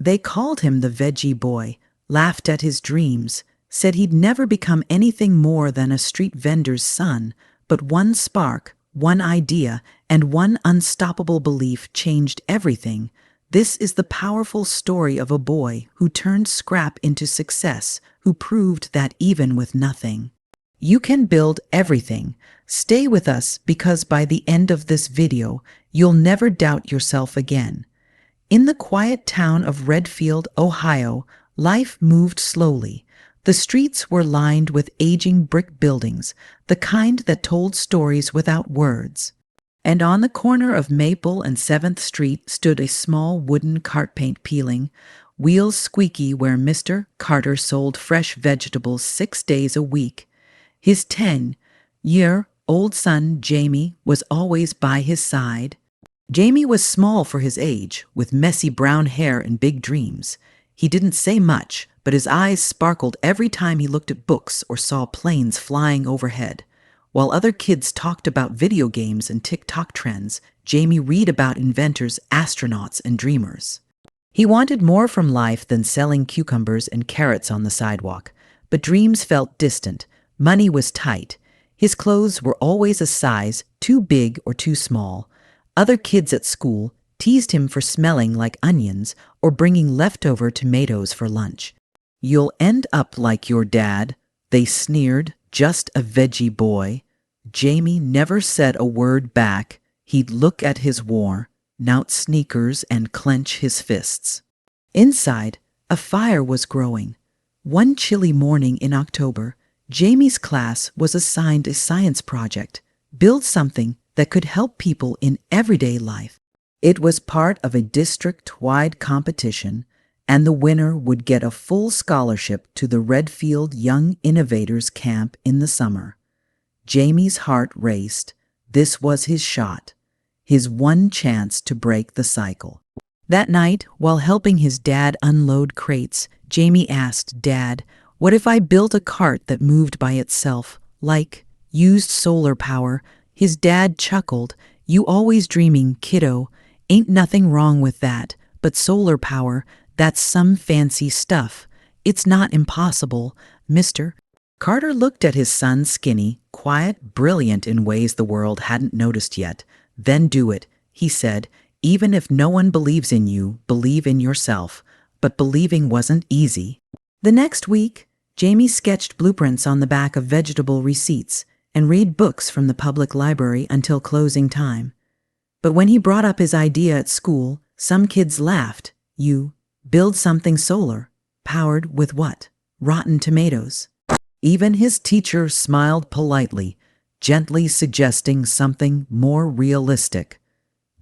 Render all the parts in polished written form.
They called him the veggie boy, laughed at his dreams, said he'd never become anything more than a street vendor's son, but one spark, one idea, and one unstoppable belief changed everything. This is the powerful story of a boy who turned scrap into success, who proved that even with nothing, you can build everything. Stay with us because by the end of this video, you'll never doubt yourself again. In the quiet town of Redfield, Ohio, life moved slowly. The streets were lined with aging brick buildings, the kind that told stories without words. And on the corner of Maple and 7th Street stood a small wooden cart paint peeling, wheels squeaky, where Mr. Carter sold fresh vegetables 6 days a week. His 10-year-old son, Jamie, was always by his side. Jamie was small for his age, with messy brown hair and big dreams. He didn't say much, but his eyes sparkled every time he looked at books or saw planes flying overhead. While other kids talked about video games and TikTok trends, Jamie read about inventors, astronauts, and dreamers. He wanted more from life than selling cucumbers and carrots on the sidewalk, but dreams felt distant. Money was tight. His clothes were always a size too big or too small. Other kids at school teased him for smelling like onions or bringing leftover tomatoes for lunch. "You'll end up like your dad," they sneered, "just a veggie boy." Jamie never said a word back. He'd look at his worn-out sneakers and clench his fists. Inside, a fire was growing. One chilly morning in October, Jamie's class was assigned a science project: build something that could help people in everyday life. It was part of a district-wide competition, and the winner would get a full scholarship to the Redfield Young Innovators Camp in the summer. Jamie's heart raced. This was his shot, his one chance to break the cycle. That night, while helping his dad unload crates, Jamie asked, "Dad, what if I built a cart that moved by itself, like used solar power?" His dad chuckled. "You always dreaming, kiddo. Ain't nothing wrong with that, but solar power, that's some fancy stuff. It's not impossible, mister." Carter looked at his son, skinny, quiet, brilliant in ways the world hadn't noticed yet. "Then do it," he said. "Even if no one believes in you, believe in yourself." But believing wasn't easy. The next week, Jamie sketched blueprints on the back of vegetable receipts and read books from the public library until closing time. But when he brought up his idea at school, some kids laughed. "You build something solar, powered with what? Rotten tomatoes." Even his teacher smiled politely, gently suggesting something more realistic.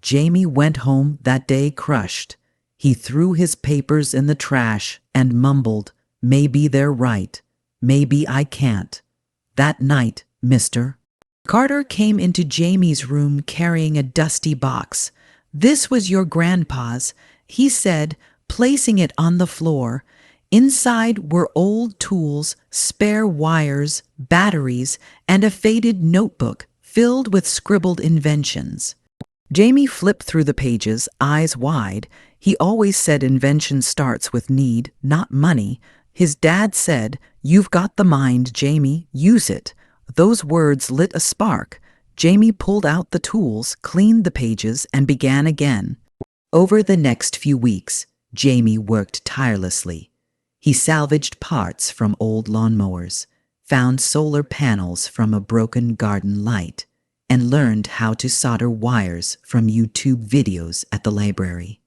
Jamie went home that day crushed. He threw his papers in the trash and mumbled, "Maybe they're right. Maybe I can't." That night, Mr. Carter came into Jamie's room carrying a dusty box. "This was your grandpa's," he said, placing it on the floor. Inside were old tools, spare wires, batteries, and a faded notebook filled with scribbled inventions. Jamie flipped through the pages, eyes wide. He always said invention starts with need, not money. His dad said, "You've got the mind, Jamie, use it." Those words lit a spark. Jamie pulled out the tools, cleaned the pages, and began again. Over the next few weeks, Jamie worked tirelessly. He salvaged parts from old lawnmowers, found solar panels from a broken garden light, and learned how to solder wires from YouTube videos at the library.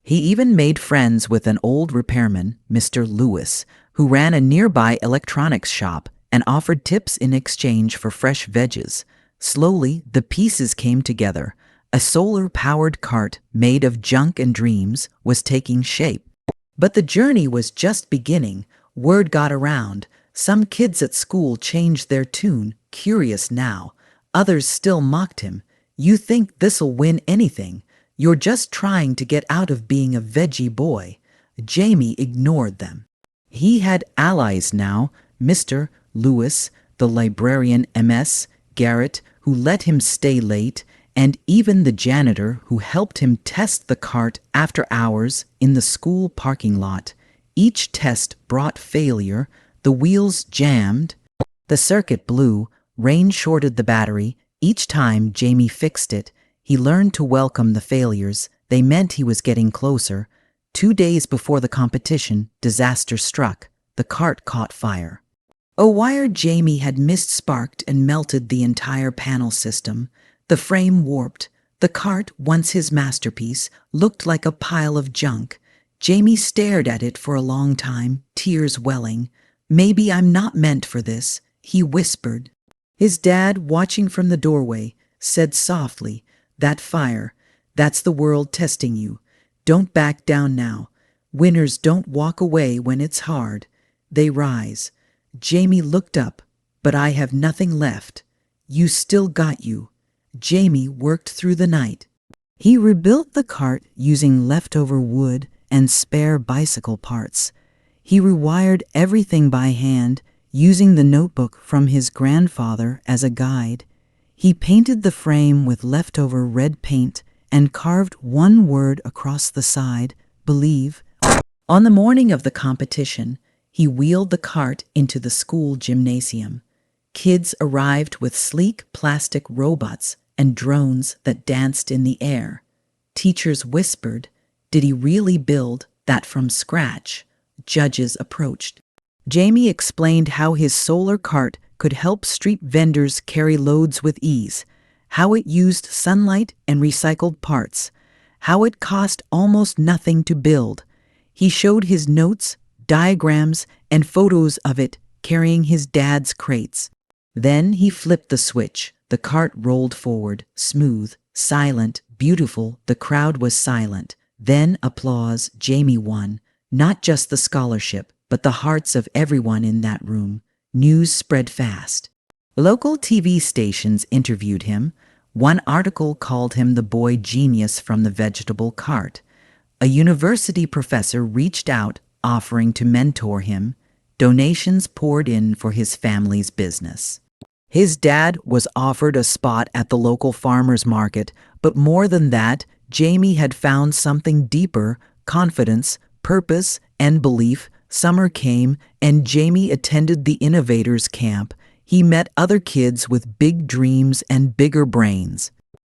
He even made friends with an old repairman, Mr. Lewis, who ran a nearby electronics shop and offered tips in exchange for fresh veggies. Slowly, the pieces came together. A solar-powered cart made of junk and dreams was taking shape. But the journey was just beginning. Word got around. Some kids at school changed their tune, curious now. Others still mocked him. "You think this'll win anything? You're just trying to get out of being a veggie boy." Jamie ignored them. He had allies now. Mr. Lewis, the librarian, Ms. Garrett, who let him stay late, and even the janitor who helped him test the cart after hours in the school parking lot. Each test brought failure. The wheels jammed, the circuit blew, rain shorted the battery. Each time Jamie fixed it, he learned to welcome the failures. They meant he was getting closer. 2 days before the competition, disaster struck. The cart caught fire. A wire Jamie had missed sparked and melted the entire panel system. The frame warped. The cart, once his masterpiece, looked like a pile of junk. Jamie stared at it for a long time, tears welling. "Maybe I'm not meant for this," he whispered. His dad, watching from the doorway, said softly, "That fire, that's the world testing you. Don't back down now. Winners don't walk away when it's hard. They rise." Jamie looked up. "But I have nothing left." "You still got you." Jamie worked through the night. He rebuilt the cart using leftover wood and spare bicycle parts. He rewired everything by hand, using the notebook from his grandfather as a guide. He painted the frame with leftover red paint and carved one word across the side, "Believe." On the morning of the competition, he wheeled the cart into the school gymnasium. Kids arrived with sleek plastic robots and drones that danced in the air. Teachers whispered, "Did he really build that from scratch?" Judges approached. Jamie explained how his solar cart could help street vendors carry loads with ease, how it used sunlight and recycled parts, how it cost almost nothing to build. He showed his notes, diagrams, and photos of it carrying his dad's crates. Then he flipped the switch. The cart rolled forward, smooth, silent, beautiful. The crowd was silent. Then applause. Jamie won. Not just the scholarship, but the hearts of everyone in that room. News spread fast. Local TV stations interviewed him. One article called him the boy genius from the vegetable cart. A university professor reached out, offering to mentor him. Donations poured in for his family's business. His dad was offered a spot at the local farmers market, but more than that, Jamie had found something deeper: confidence, purpose, and belief. Summer came, and Jamie attended the Innovators Camp. He met other kids with big dreams and bigger brains.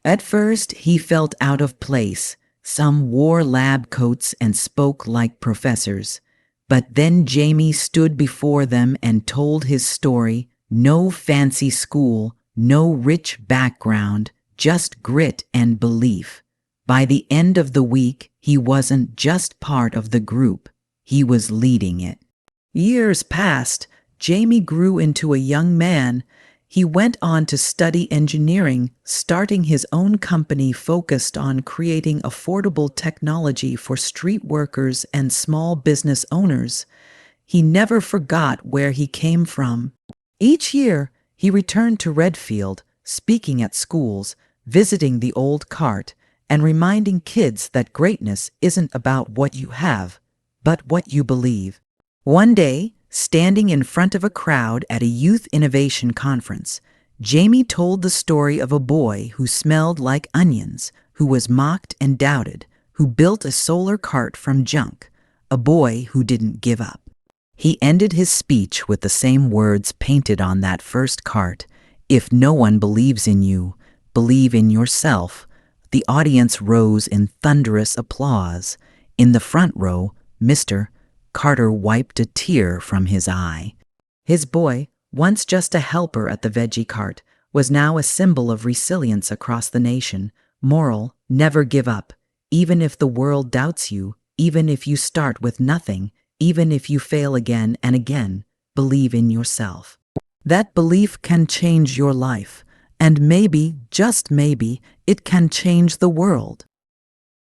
At first, he felt out of place. Some wore lab coats and spoke like professors. But then Jamie stood before them and told his story. No fancy school, no rich background, just grit and belief. By the end of the week, he wasn't just part of the group, he was leading it. Years passed. Jamie grew into a young man. He went on to study engineering, starting his own company focused on creating affordable technology for street workers and small business owners. He never forgot where he came from. Each year, he returned to Redfield, speaking at schools, visiting the old cart, and reminding kids that greatness isn't about what you have, but what you believe. One day, standing in front of a crowd at a youth innovation conference, Jamie told the story of a boy who smelled like onions, who was mocked and doubted, who built a solar cart from junk, a boy who didn't give up. He ended his speech with the same words painted on that first cart: "If no one believes in you, believe in yourself." The audience rose in thunderous applause. In the front row, Mr. Carter wiped a tear from his eye. His boy, once just a helper at the veggie cart, was now a symbol of resilience across the nation. Moral: never give up. Even if the world doubts you, even if you start with nothing, even if you fail again and again, believe in yourself. That belief can change your life, and maybe, just maybe, it can change the world.